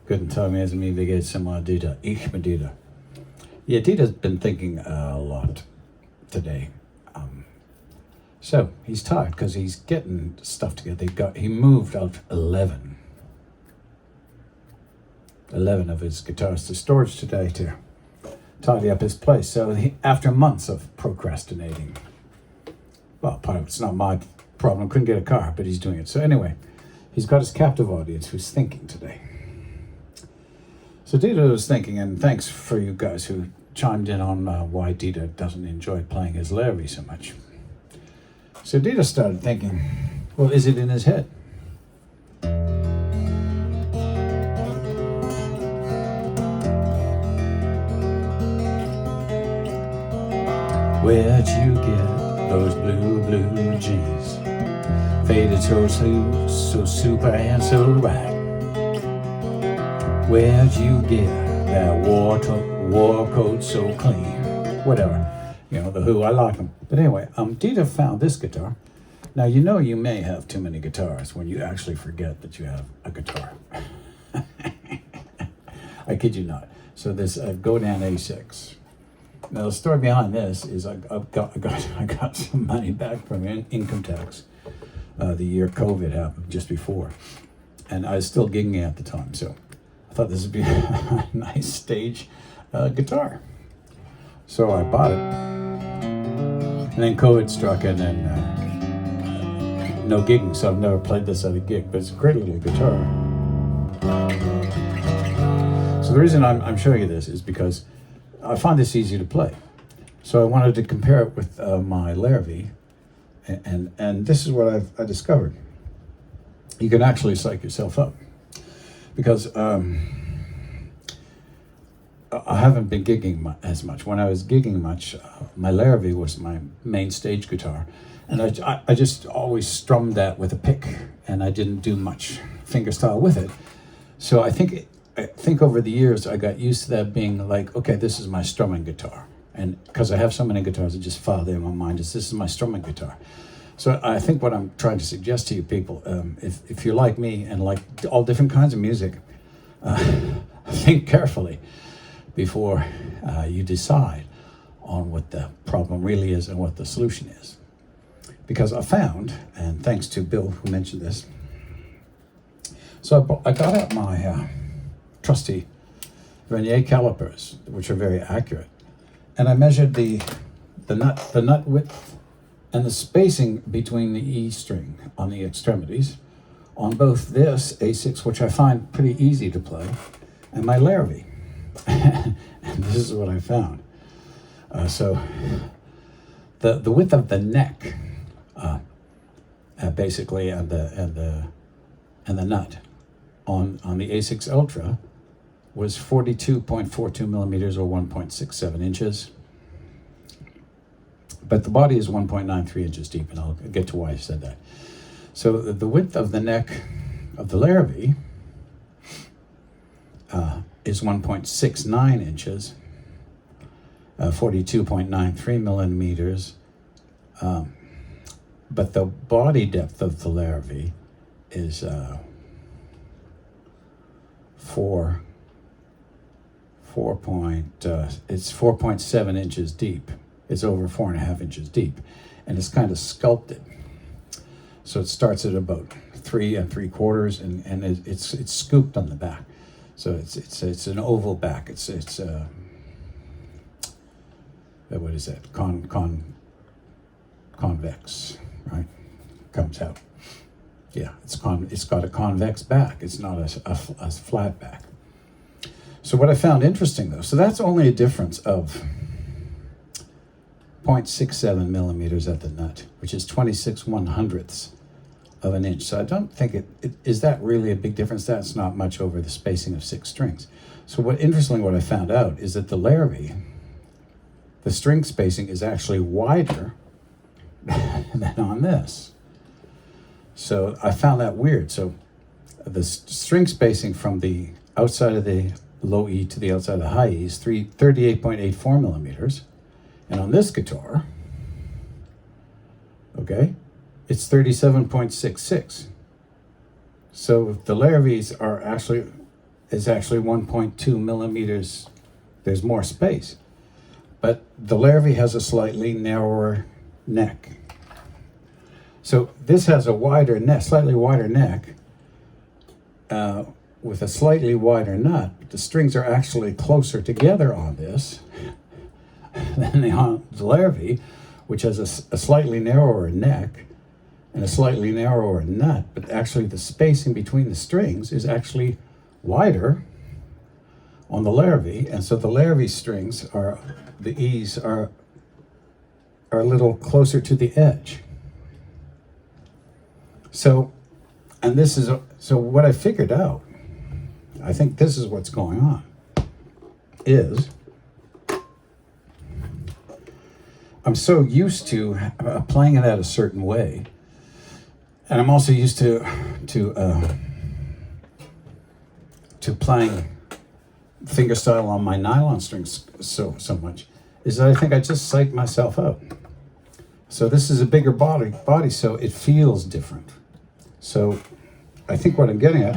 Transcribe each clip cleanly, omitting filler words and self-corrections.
Guten Tag, mir wie geht's immer, Dieter? Ich bin Dieter. Yeah, Dieter's been thinking a lot today. So he's tired because he's getting stuff together. He moved out 11 of his guitars to storage today to tidy up his place. So after months of procrastinating, well, part of it's not my problem. Couldn't get a car, but he's doing it. So anyway, he's got his captive audience who's thinking today. So Dieter was thinking, and thanks for you guys who chimed in on why Dieter doesn't enjoy playing his Larry so much. So Dieter started thinking, well, is it in his head? Where'd you get those blue jeans? Faded so super and so right. Where'd you get that war coat so clean? Whatever. You know, the Who, I like them. But anyway, Dieter found this guitar. Now, you know you may have too many guitars when you actually forget that you have a guitar. I kid you not. So this Godin A6. Now, the story behind this is I got some money back from income tax the year COVID happened, just before. And I was still gigging at the time, so I thought this would be a nice stage guitar. So I bought it. And then COVID struck, and then no gigging, so I've never played this at a gig, but it's a great little guitar. So the reason I'm showing you this is because I find this easy to play. So I wanted to compare it with my Larry, and this is what I discovered. You can actually psych yourself up, because I haven't been gigging as much. When I was gigging much, my Larry was my main stage guitar, and I just always strummed that with a pick, and I didn't do much fingerstyle with it. So I think over the years I got used to that being like, okay, this is my strumming guitar, and because I have so many guitars, I just file there in my mind as this is my strumming guitar. So I think what I'm trying to suggest to you people, if you're like me and like all different kinds of music, think carefully before you decide on what the problem really is and what the solution is. Because I found, and thanks to Bill who mentioned this, so I got out my trusty vernier calipers, which are very accurate, and I measured the nut width and the spacing between the E string on the extremities on both this A6, which I find pretty easy to play, and my Larry. And this is what I found. So the width of the neck, basically, and the nut on the A6 Ultra was 42.42 millimeters, or 1.67 inches. But the body is 1.93 inches deep, and I'll get to why I said that. So the width of the neck of the Larry is 1.69 inches, 42.93 millimeters. But the body depth of the Larry is 4.7 inches deep. It's over 4.5 inches deep, and it's kind of sculpted. So it starts at about 3 3/4, and it's scooped on the back. So it's an oval back. It's what is that? Convex, right? Comes out. Yeah, it's got a convex back. It's not a flat back. So what I found interesting though, so that's only a difference of 0.67 millimeters at the nut, which is 26/100ths of an inch. So I don't think is that really a big difference. That's not much over the spacing of 6 strings. So what I found out is that the Larry, the string spacing is actually wider than on this. So I found that weird. So the string spacing from the outside of the low E to the outside of the high E is 38.84 millimeters. And on this guitar, okay, it's 37.66. So the Larrys are actually is actually 1.2 millimeters. There's more space. But the larvae has a slightly narrower neck. So this has a wider neck, slightly wider neck, with a slightly wider nut. But the strings are actually closer together on this than the larvae, which has a slightly narrower neck and a slightly narrower nut. But actually the spacing between the strings is actually wider on the larvae, and so the larvae strings are, the E's are a little closer to the edge. So, and this is, so what I figured out, I think this is what's going on, is I'm so used to playing it out a certain way, and I'm also used to playing fingerstyle on my nylon strings so much, is that I think I just psyched myself out. So this is a bigger body, so it feels different. So I think what I'm getting at,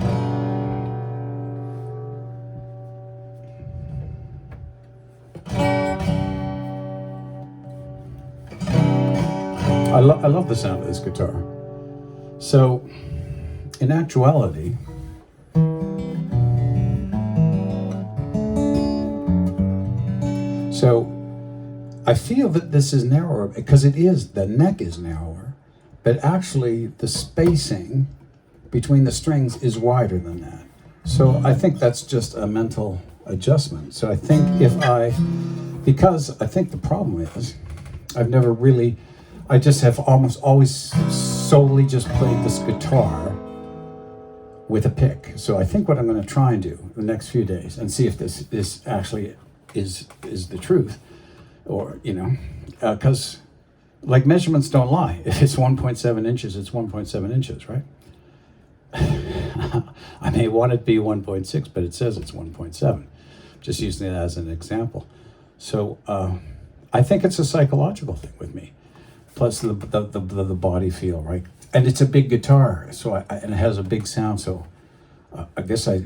I love the sound of this guitar. So in actuality, so I feel that this is narrower because it is, the neck is narrower, but actually the spacing between the strings is wider than that. So I think that's just a mental adjustment. So I think because I think the problem is, I just have almost always solely just played this guitar with a pick. So I think what I'm going to try and do the next few days and see if this actually is the truth, or, you know, because like measurements don't lie. If it's 1.7 inches, it's 1.7 inches, right? I may want it to be 1.6, but it says it's 1.7. Just using it as an example. So I think it's a psychological thing with me. Plus the body feel, right? And it's a big guitar, so and it has a big sound. So I guess I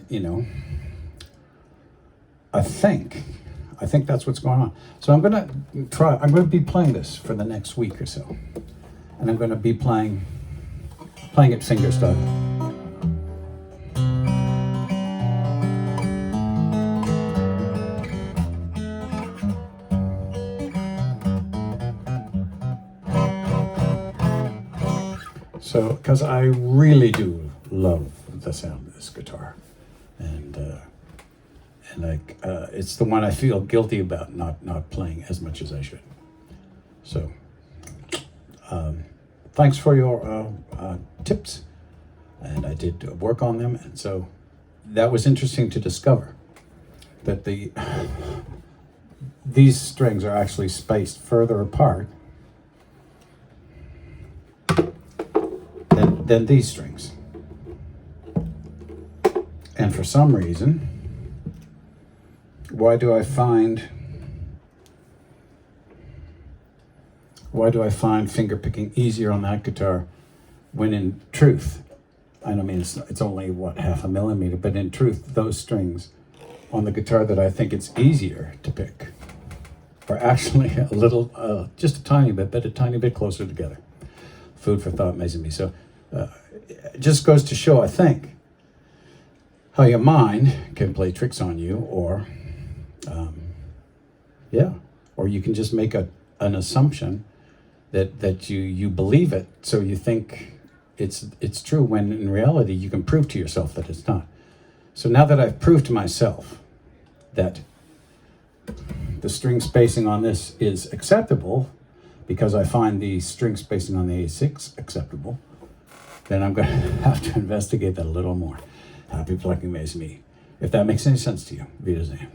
think that's what's going on. So I'm going to be playing this for the next week or so. And I'm going to be playing it fingerstyle. So, because I really do love the sound of this guitar. And like it's the one I feel guilty about not playing as much as I should. So thanks for your tips, and I did work on them, and so that was interesting to discover that these strings are actually spaced further apart than these strings, and for some reason, why do I find finger picking easier on that guitar when in truth, I mean it's only half a millimeter, but in truth those strings on the guitar that I think it's easier to pick are actually a little, just a tiny bit, but a tiny bit closer together. Food for thought, amazing me. So it just goes to show, I think, how your mind can play tricks on you, or or you can just make an assumption that you believe it, so you think it's true, when in reality you can prove to yourself that it's not. So now that I've proved to myself that the string spacing on this is acceptable, because I find the string spacing on the A6 acceptable, then I'm going to have to investigate that a little more. Happy plucking, amazing me. If that makes any sense to you, Wiedersehen.